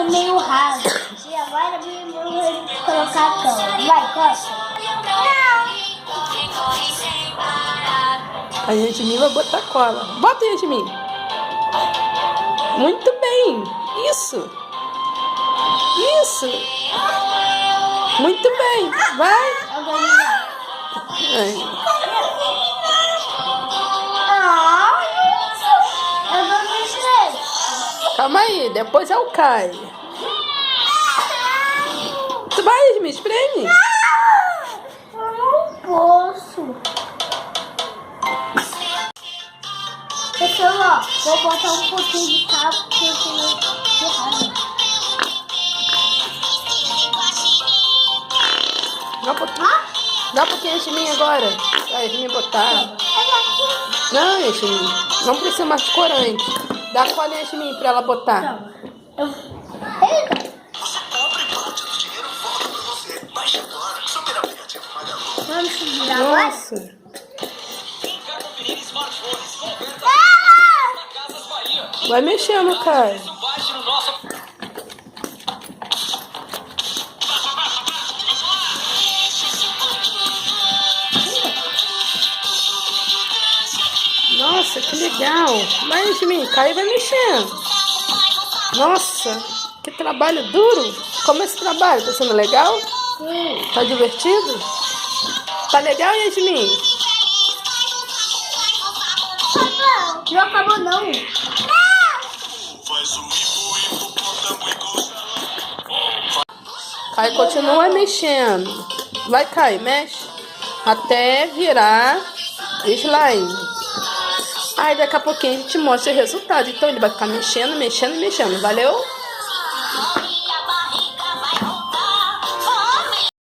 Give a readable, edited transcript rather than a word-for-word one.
ficou meio raso. E agora vou colocar a câmera. Vai, costa. A Yasmin vai botar cola. Bota, Yasmin. Muito bem. Isso. Isso. Muito bem. Vai. Ai. Eu vou mexer. Calma aí, depois é o Kai. Tu vai, Yasmin, espreme. Eu não posso. Pessoal, ó, vou botar um pouquinho de cabo porque eu tenho que raiva. Dá um pouquinho. Dá um pouquinho, Yasmin, agora. Vai, Yasmin, botar. Não, Yasmin, não precisa mais de corante. Dá a cola, Yasmin, pra ela botar. Eita! Vamos segurar agora? Nossa. Vai mexendo, Kai. Nossa, que legal. Vai, Yasmin, Kai vai mexendo. Nossa, que trabalho duro. Como é esse trabalho? Tá sendo legal? Sim. Tá divertido? Tá legal, Yasmin? Não acabou não. Kai continua mexendo. Vai, Kai, mexe. Até virar slime. Aí daqui a pouquinho a gente mostra o resultado. Então ele vai ficar mexendo, mexendo, mexendo. Valeu?